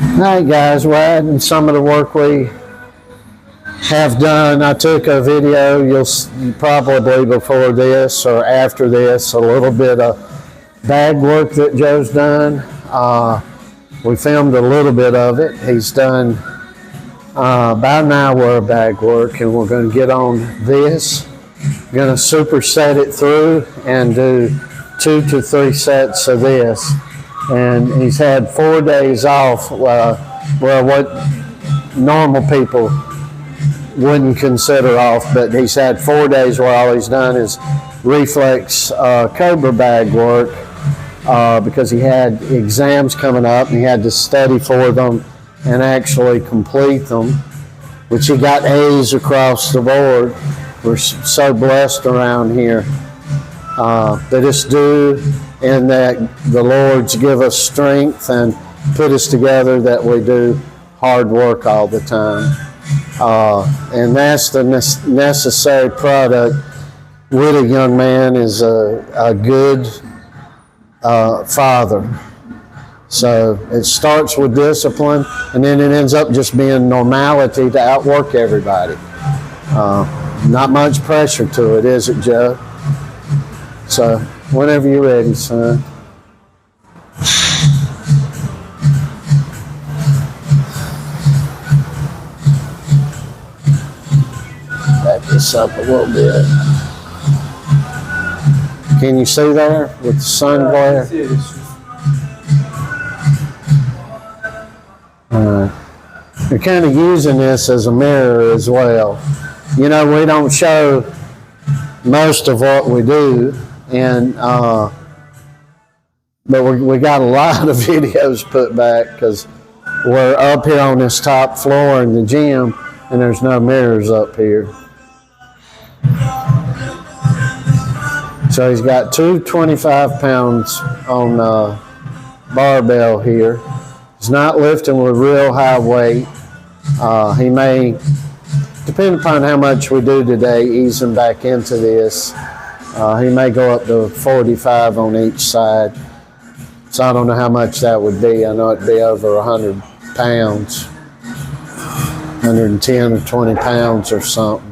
Alright guys, we're adding some of the work we have done. I took a video, you'll probably before this or after this, a little bit of bag work that Joe's done. We filmed a little bit of it. He's done about an hour of bag work, and we're going to get on this. We're going to superset it through and do 2 to 3 sets of this. And he's had 4 days off, well, what normal people wouldn't consider off, but he's had 4 days where all he's done is reflex cobra bag work because he had exams coming up and he had to study for them and actually complete them, which he got A's across the board. We're so blessed around here that it's due, and that the Lord's give us strength and put us together that we do hard work all the time. And that's the necessary product with a young man is a good father. So it starts with discipline, and then it ends up just being normality to outwork everybody. Not much pressure to it, is it, Joe? So whenever you're ready, son. Back this up a little bit. Can you see there with the sun glare? We're kind of using this as a mirror as well. You know, we don't show most of what we do, and but we got a lot of videos put back because we're up here on this top floor in the gym, and there's no mirrors up here. So he's got two 25 pounds on barbell here. He's not lifting with real high weight. He may, depending upon how much we do today, ease him back into this. He may go up to 45 on each side. So I don't know how much that would be. I know it'd be over 100 pounds, 110 or 20 pounds or something.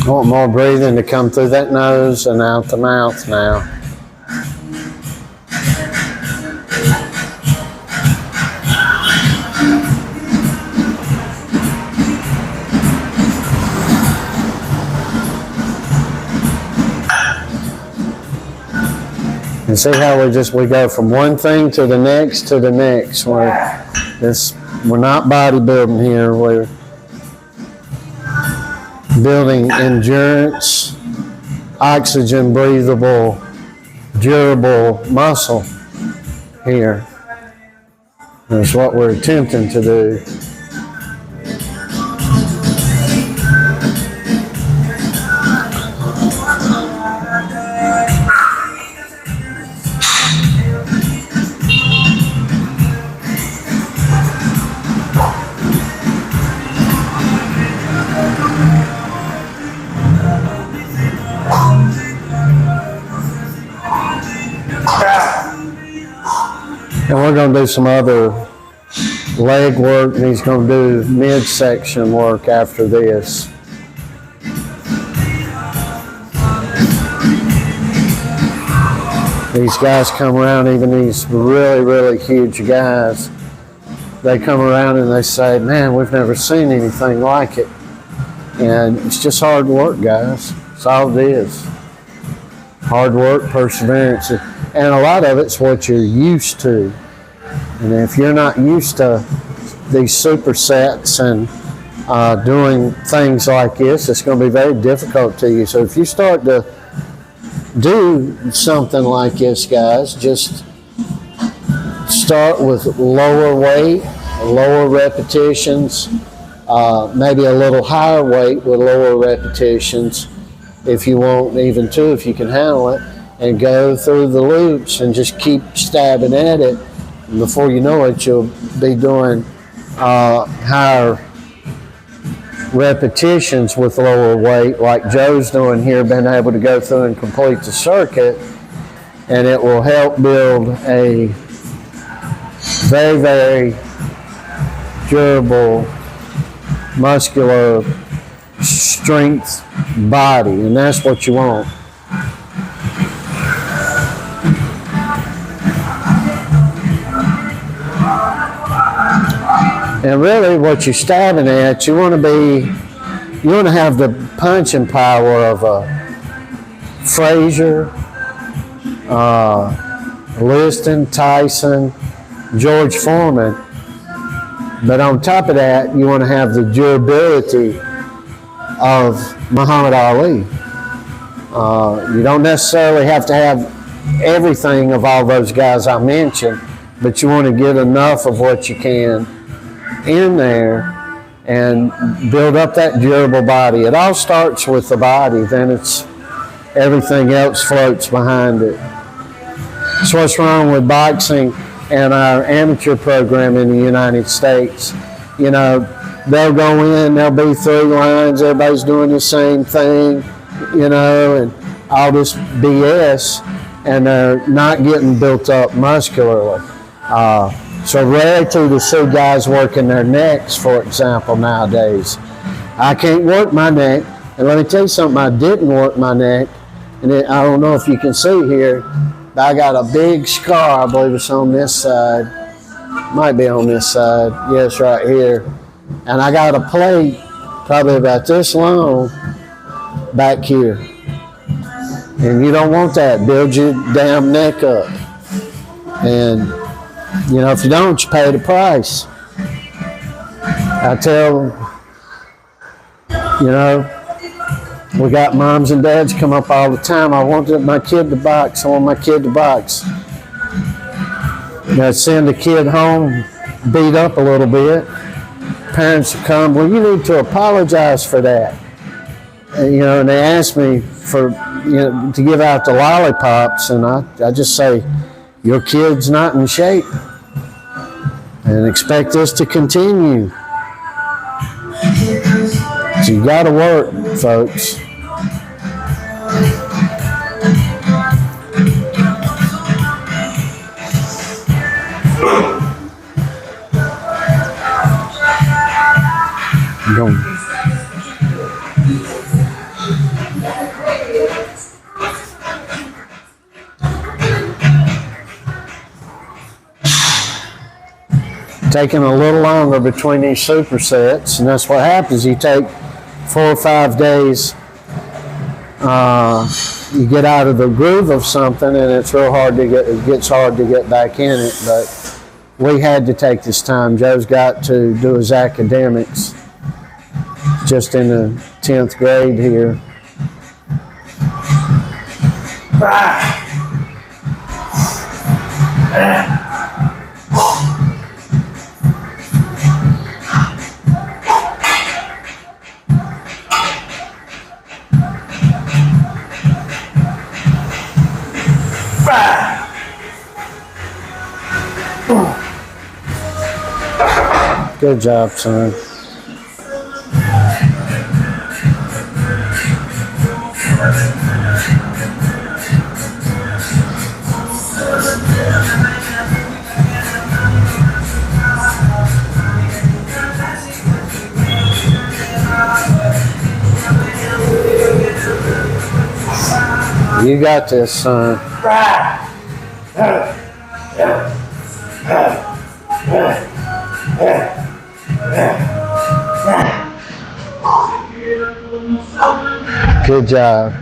I want more breathing to come through that nose and out the mouth now. And see how we go from one thing to the next to the next. We're not bodybuilding here. We're building endurance, oxygen breathable, durable muscle here. That's what we're attempting to do. And we're going to do some other leg work, and he's going to do midsection work after this. These guys come around, even these really, really huge guys, they come around and they say, man, we've never seen anything like it. And it's just hard work, guys. That's all it is. Hard work, perseverance. And a lot of it's what you're used to. And if you're not used to these supersets and doing things like this, it's going to be very difficult to you. So if you start to do something like this, guys, just start with lower weight, lower repetitions, maybe a little higher weight with lower repetitions if you want, even two if you can handle it, and go through the loops and just keep stabbing at it. And before you know it, you'll be doing higher repetitions with lower weight like Joe's doing here, being able to go through and complete the circuit, and it will help build a very, very durable muscular strength body, and that's what you want. And really what you're stabbing at, you want to have the punching power of a Frazier, Liston, Tyson, George Foreman. But on top of that, you want to have the durability of Muhammad Ali. You don't necessarily have to have everything of all those guys I mentioned, but you want to get enough of what you can in there and build up that durable body. It all starts with the body, then it's everything else floats behind it. That's what's wrong with boxing and our amateur program in the United States. You know, they'll go in, there'll be 3 lines, everybody's doing the same thing, you know, and all this BS, and they're not getting built up muscularly. So rarity to see guys working their necks, for example, nowadays. I can't work my neck, and let me tell you something, I didn't work my neck, and I don't know if you can see here, but I got a big scar, I believe it's on this side, might be on this side, yes, right here, and I got a plate probably about this long back here, and you don't want that. Build your damn neck up, and you know, if you don't, you pay the price. I tell, you know, we got moms and dads come up all the time. I want my kid to box. I want my kid to box. They send the kid home beat up a little bit. Parents will come, well, you need to apologize for that. And, you know, and they ask me for, you know, to give out the lollipops, and I just say, your kid's not in shape, and expect this to continue. So you got to work, folks. Go. Taking a little longer between these supersets, and that's what happens. You take 4 or 5 days, you get out of the groove of something, and it's real hard to get. It gets hard to get back in it. But we had to take this time. Joe's got to do his academics. Just in the 10th grade here. Good job, son. You got this, son. Good job.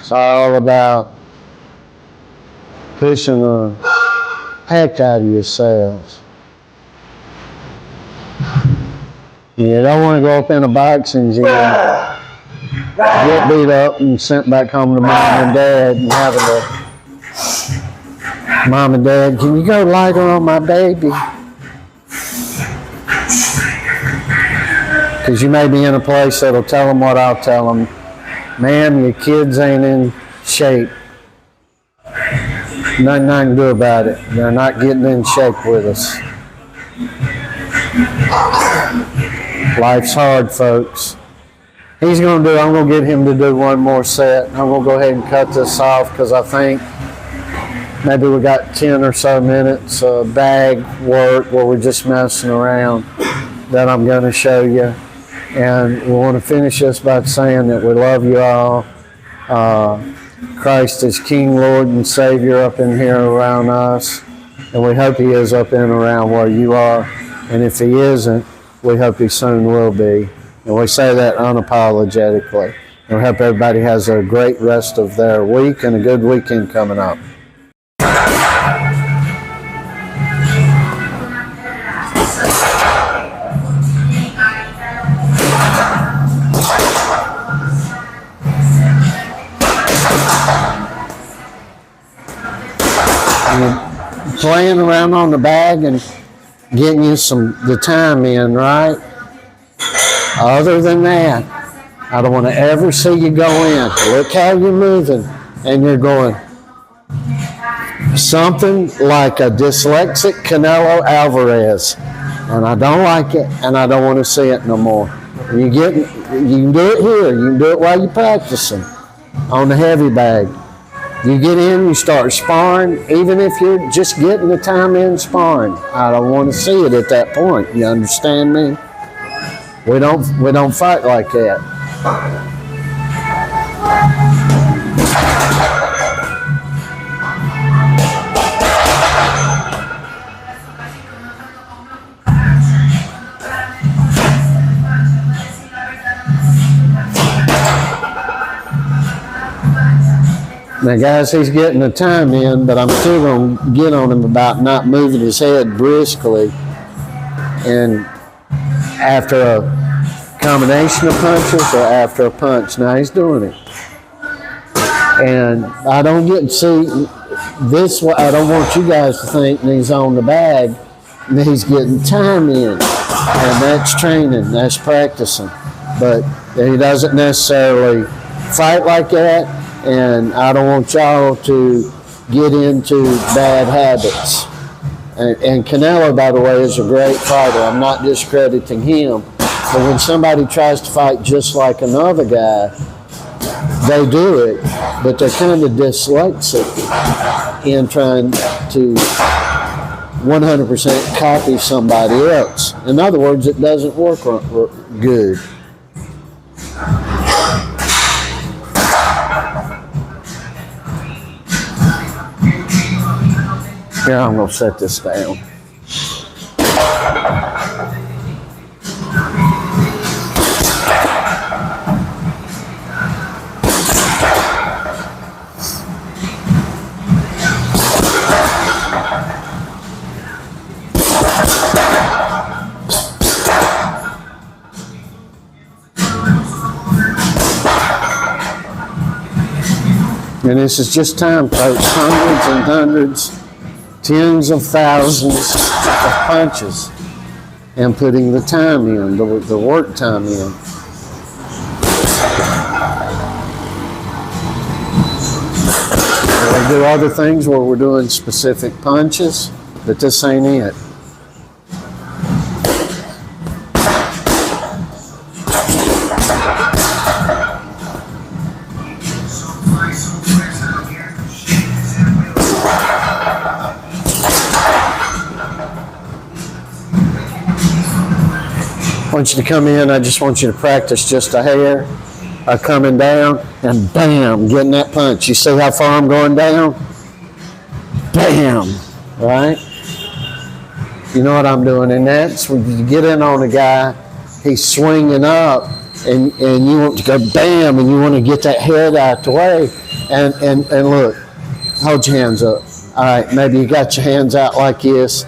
It's all about pushing the heck out of yourselves. You don't want to go up in a boxing gym, get beat up and sent back home to mom and dad and having to, mom and dad, can you go lighter on my baby? Because you may be in a place that'll tell them what I'll tell them. Ma'am, your kids ain't in shape. Nothing I can do about it. They're not getting in shape with us. Life's hard, folks. I'm going to get him to do one more set. I'm going to go ahead and cut this off because I think maybe we got 10 or so minutes of bag work where we're just messing around that I'm going to show you. And we want to finish this by saying that we love you all. Christ is King, Lord, and Savior up in here around us. And we hope He is up in and around where you are. And if He isn't, we hope He soon will be. And we say that unapologetically. And we hope everybody has a great rest of their week and a good weekend coming up. Playing around on the bag and getting you the time in, right? Other than that, I don't want to ever see you go in. Look how you're moving, and you're going something like a dyslexic Canelo Alvarez, and I don't like it, and I don't want to see it no more. You can do it here. You can do it while you're practicing on the heavy bag. You get in, you start sparring, even if you're just getting the time in sparring. I don't want to see it at that point. You understand me? We don't fight like that. Now, guys, he's getting the time in, but I'm still going to get on him about not moving his head briskly. And after a combination of punches or after a punch, now he's doing it. And I don't get to see this. I don't want you guys to think that he's on the bag and he's getting time in. And that's training, that's practicing. But he doesn't necessarily fight like that. And I don't want y'all to get into bad habits. And Canelo, by the way, is a great fighter. I'm not discrediting him. But when somebody tries to fight just like another guy, they do it, but they're kind of dyslexic in trying to 100% copy somebody else. In other words, it doesn't work good. Here, I'm going to set this down. And this is just time, folks. Hundreds and hundreds, tens of thousands of punches, and putting the time in, the work time in. We do other things where we're doing specific punches, but this ain't it. I want you to come in, I just want you to practice just a hair, coming down, and bam, getting that punch. You see how far I'm going down? Bam, right? You know what I'm doing, and that's when you get in on a guy, he's swinging up, and you want to go bam, and you want to get that head out the way, and look, hold your hands up. All right, maybe you got your hands out like this.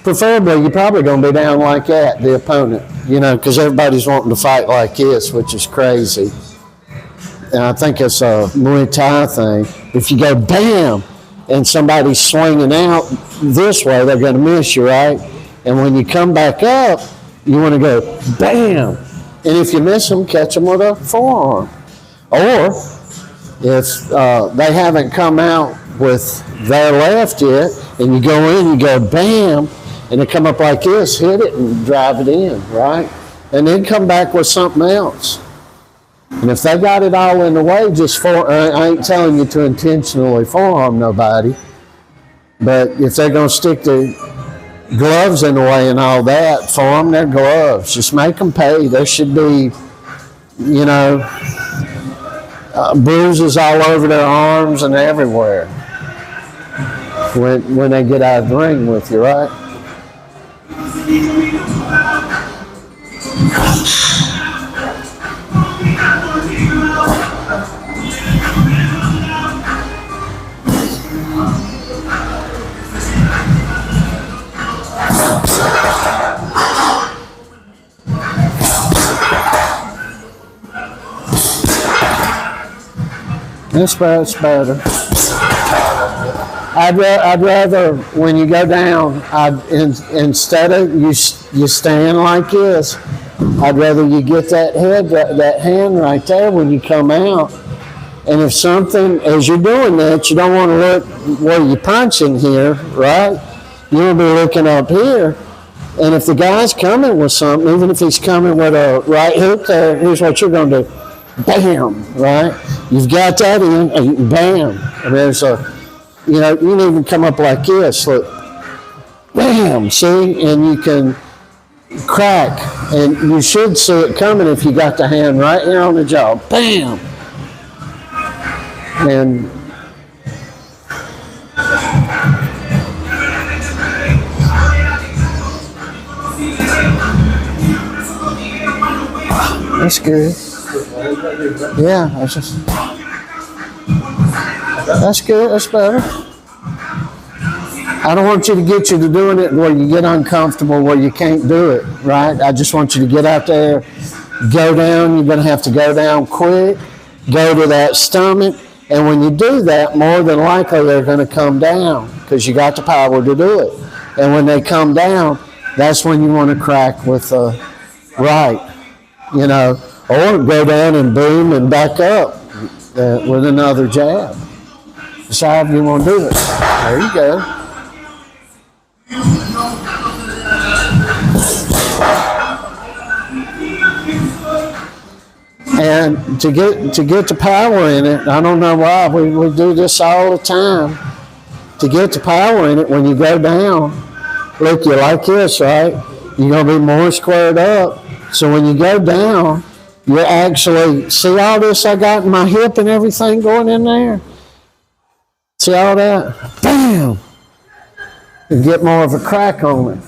Preferably, you're probably going to be down like that, the opponent, because everybody's wanting to fight like this, which is crazy. And I think it's a Muay Thai thing. If you go bam, and somebody's swinging out this way, they're going to miss you, right? And when you come back up, you want to go bam. And if you miss them, catch them with a forearm. Or if they haven't come out with their left yet, and you go in, you go bam, and they come up like this, hit it and drive it in, right? And then come back with something else. And if they got it all in the way, I ain't telling you to intentionally forearm nobody, but if they're going to stick the gloves in the way and all that, forearm their gloves. Just make them pay. There should be, bruises all over their arms and everywhere when they get out of the ring with you, right? That's better. I'd rather, when you go down, instead of you stand like this, I'd rather you get that hand right there when you come out. And if something, as you're doing that, you don't want to look where you're punching here, right? You want to be looking up here. And if the guy's coming with something, even if he's coming with a right hook there, here's what you're going to do. Bam, right? You've got that in, bam. And there's you can even come up like this, look. Bam, see? And you can crack. And you should see it coming if you got the hand right here on the jaw. Bam. And that's good. Yeah, that's good. That's better. I don't want you to get you to doing it where you get uncomfortable, where you can't do it, right? I just want you to get out there, go down. You're going to have to go down quick, go to that stomach. And when you do that, more than likely they're going to come down because you got the power to do it. And when they come down, that's when you want to crack with the right, or go down and boom and back up with another jab. Just however you want to do it. There you go. And to get the power in it, I don't know why, we do this all the time. To get the power in it, when you go down, look, you're like this, right? You're going to be more squared up. So when you go down, you actually, see all this I got in my hip and everything going in there? See all that? Bam! You get more of a crack on it.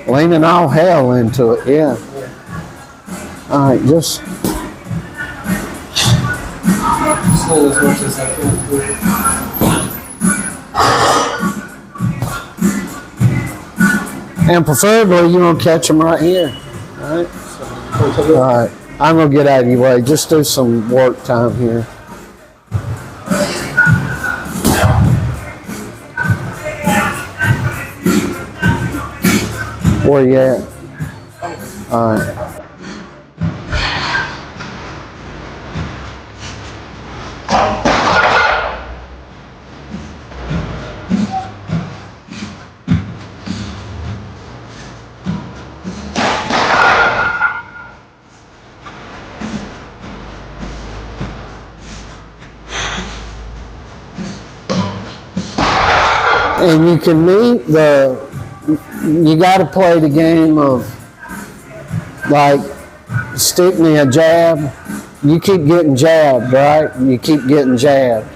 Leaning all hell into it, yeah. All right, just pull as much as I can. And preferably, you want to catch them right here. All right. All right. I'm gonna get out of your way. Just do some work time here. Where you at? All right. And you can meet you got to play the game of, like, stick me a jab. You keep getting jabbed, right? You keep getting jabbed.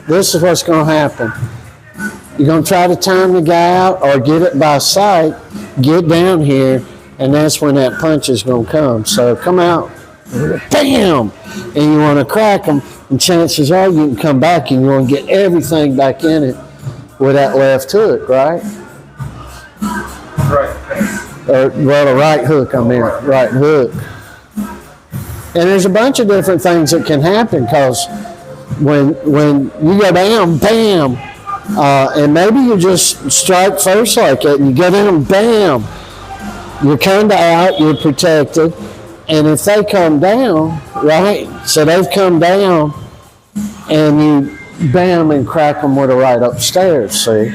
This is what's going to happen. You're going to try to time the guy out or get it by sight, get down here, and that's when that punch is going to come. So come out, bam, and you want to crack them, and chances are you can come back and you want to get everything back in it with that left hook, right? Right. Or, well, the right hook, I meant, right hook. And there's a bunch of different things that can happen because when you go down, bam, and maybe you just strike first like that, and you go down, bam, you're kind of out, you're protected, and if they come down, right, so they've come down, and you bam and crack them with a right upstairs, see?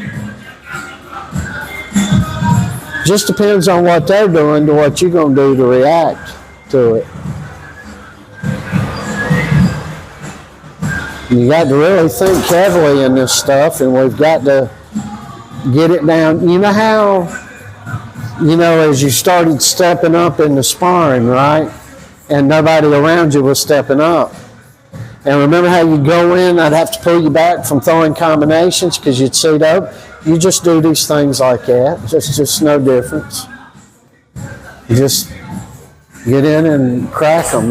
Just depends on what they're doing to what you're going to do to react to it. You got to really think heavily in this stuff, and we've got to get it down. You know how, as you started stepping up in the sparring, right? And nobody around you was stepping up. And remember how you go in, I'd have to pull you back from throwing combinations because you'd see up. You just do these things like that. Just no difference. You just get in and crack them,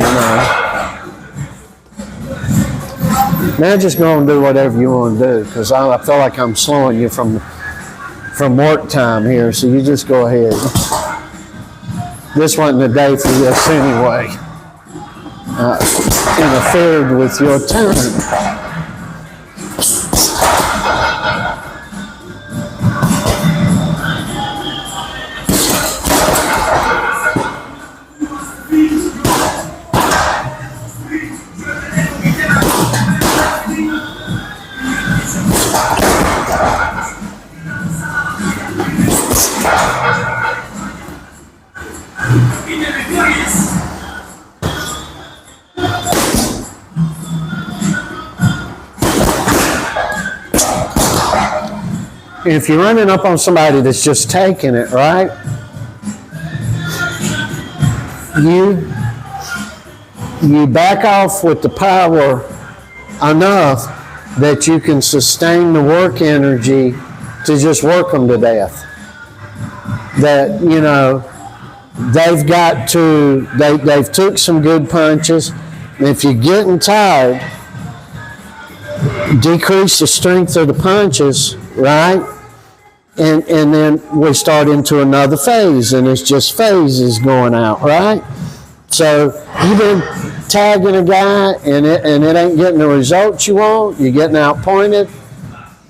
Now just go and do whatever you want to do because I feel like I'm slowing you from work time here, so you just go ahead. This wasn't the day for this anyway. Interfered with your time. If you're running up on somebody that's just taking it, right? You back off with the power enough that you can sustain the work energy to just work them to death. That, they've took some good punches. And if you're getting tired, decrease the strength of the punches, right? And then we start into another phase, and it's just phases going out, right? So you've been tagging a guy, and it ain't getting the results you want. You're getting outpointed.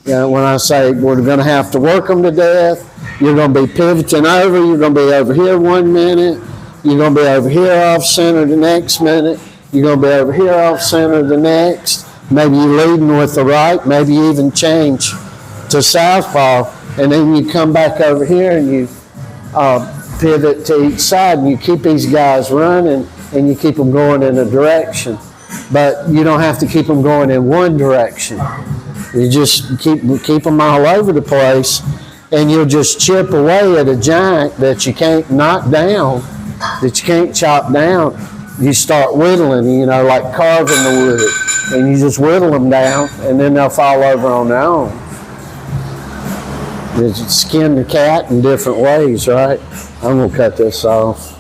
When I say we're going to have to work them to death, you're going to be pivoting over. You're going to be over here 1 minute. You're going to be over here off center the next minute. You're going to be over here off center the next. Maybe you're leading with the right. Maybe you even change to southpaw. And then you come back over here and you pivot to each side, and you keep these guys running and you keep them going in a direction. But you don't have to keep them going in one direction. You just keep them all over the place, and you'll just chip away at a giant that you can't knock down, that you can't chop down. You start whittling, like carving the wood, and you just whittle them down, and then they'll fall over on their own. You skin the cat in different ways, right? I'm going to cut this off.